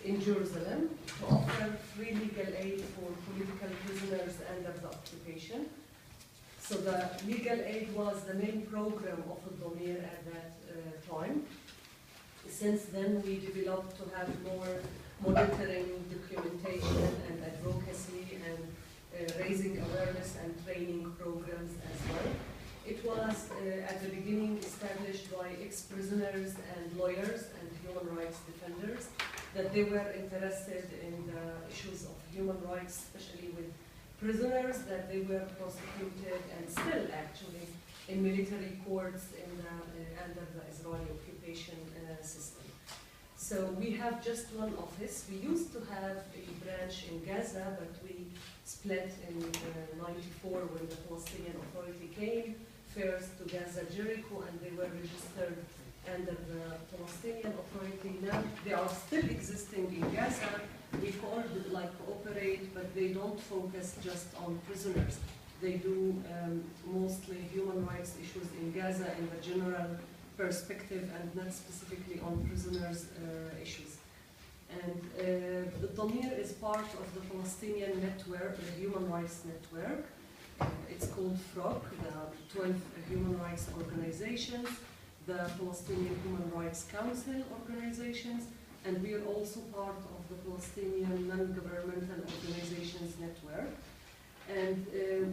in Jerusalem to offer free legal aid for political prisoners under the occupation. So the legal aid was the main program of Addameer at that time. Since then, we developed to have more monitoring, documentation, and advocacy, and raising awareness and training programs as well. It was, at the beginning, established by ex-prisoners and lawyers and human rights defenders, that they were interested in the issues of human rights, especially with prisoners, that they were prosecuted and still actually in military courts in under the Israeli occupation system. So we have just one office. We used to have a branch in Gaza, but we split in '94 when the Palestinian Authority came first to Gaza, Jericho, and they were registered under the Palestinian Authority. Now they are still existing in Gaza. We cooperate, but they don't focus just on prisoners. They do mostly human rights issues in Gaza in the general perspective and not specifically on prisoners' issues. And Addameer is part of the Palestinian network, the human rights network. It's called FROC, the 12 human rights organizations, the Palestinian Human Rights Council organizations, and we are also part of the Palestinian non-governmental organizations network. And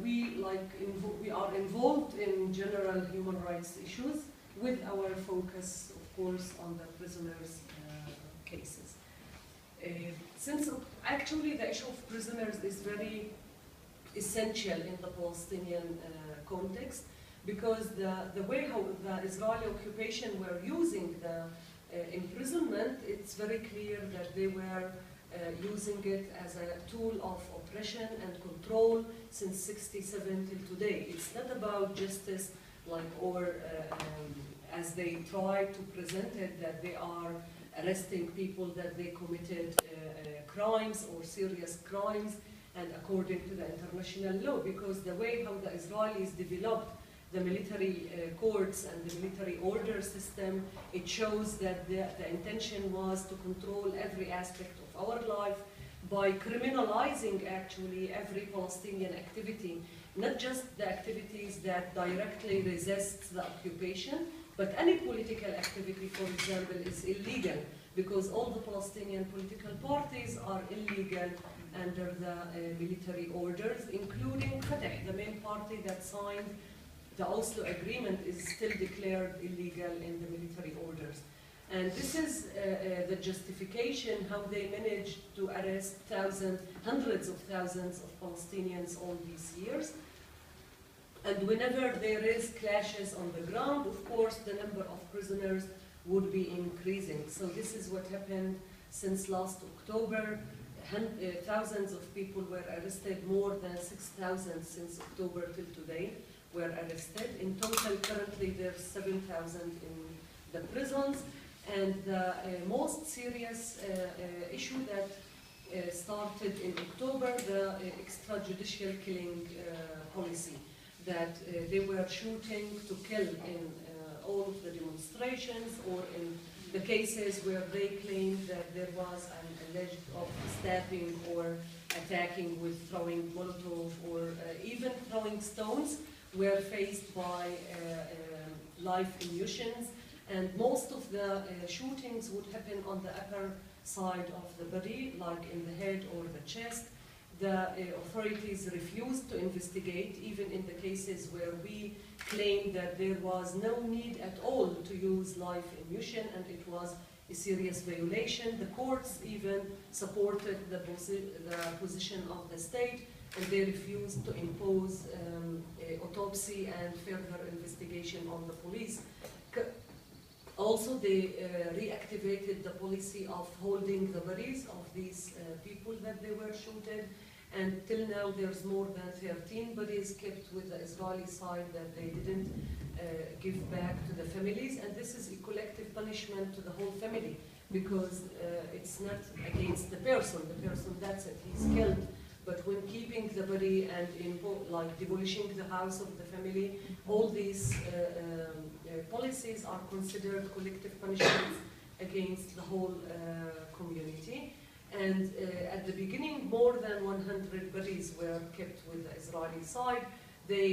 we are involved in general human rights issues with our focus, of course, on the prisoners' cases. Since actually the issue of prisoners is very essential in the Palestinian context, because the way how the Israeli occupation were using the imprisonment, it's very clear that they were using it as a tool of oppression and control since '67 till today. It's not about justice, or as they try to present it, that they are arresting people that they committed crimes or serious crimes, and according to the international law, because the way how the Israelis developed the military courts and the military order system, it shows that the intention was to control every aspect of our life by criminalizing actually every Palestinian activity, not just the activities that directly resist the occupation, but any political activity, for example, is illegal, because all the Palestinian political parties are illegal under the military orders, including Fatah, the main party that signed the Oslo Agreement, is still declared illegal in the military orders. And this is the justification how they managed to arrest hundreds of thousands of Palestinians all these years. And whenever there is clashes on the ground, of course, the number of prisoners would be increasing. So this is what happened since last October. Thousands of people were arrested, more than 6,000 since October till today were arrested. In total, currently there's 7,000 in the prisons. And the most serious issue that started in October, the extrajudicial killing policy, that they were shooting to kill in all of the demonstrations, or in the cases where they claimed that there was an alleged of stabbing or attacking with throwing Molotov or even throwing stones, were faced by live ammunitions. And most of the shootings would happen on the upper side of the body, like in the head or the chest. The authorities refused to investigate, even in the cases where we claimed that there was no need at all to use live ammunition and it was a serious violation. The courts even supported the position of the state, and they refused to impose autopsy and further investigation on the police. Also, they reactivated the policy of holding the bodies of these people that they were shooted, and till now there's more than 13 bodies kept with the Israeli side that they didn't give back to the families, and this is a collective punishment to the whole family, because it's not against the person, that's it, he's killed. But when keeping the body and demolishing the house of the family, all these policies are considered collective punishments against the whole community. And at the beginning, more than 100 bodies were kept with the Israeli side. They,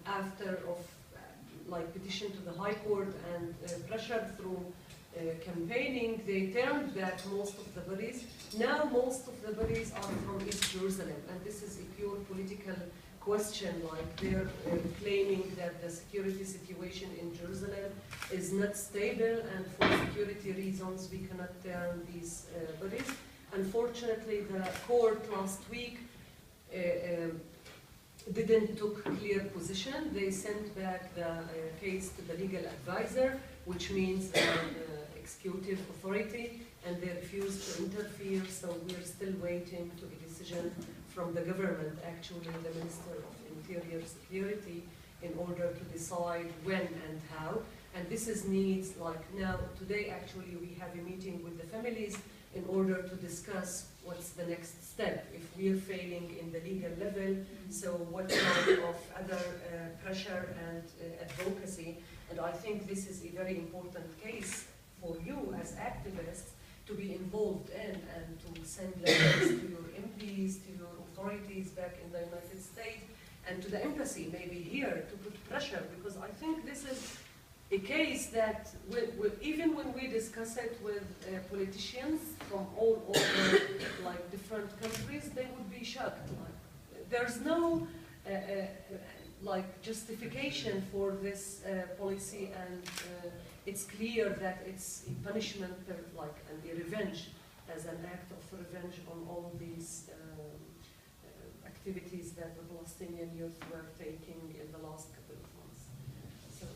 after petition to the High Court and pressure through campaigning, they turned back most of the bodies. Now most of the bodies are from East Jerusalem, and this is a pure political question. Like they're claiming that the security situation in Jerusalem is not stable, and for security reasons we cannot turn these bodies. Unfortunately, the court last week didn't took clear position. They sent back the case to the legal advisor, which means executive authority, and they refused to interfere, so we're still waiting to a decision from the government, actually the Minister of Interior Security, in order to decide when and how. And this is needs, like now, today actually we have a meeting with the families in order to discuss what's the next step if we're failing in the legal level, so what kind of other pressure and advocacy. And I think this is a very important case for you as activists to be involved in, and to send letters to your MPs, to your authorities back in the United States, and to the embassy maybe here to put pressure, because I think this is a case that even when we discuss it with politicians from all over like different countries, they would be shocked. Like, there's no like justification for this policy, and it's clear that it's a punishment, like, and a revenge, as an act of revenge on all these activities that the Palestinian youth were taking in the last couple of months. So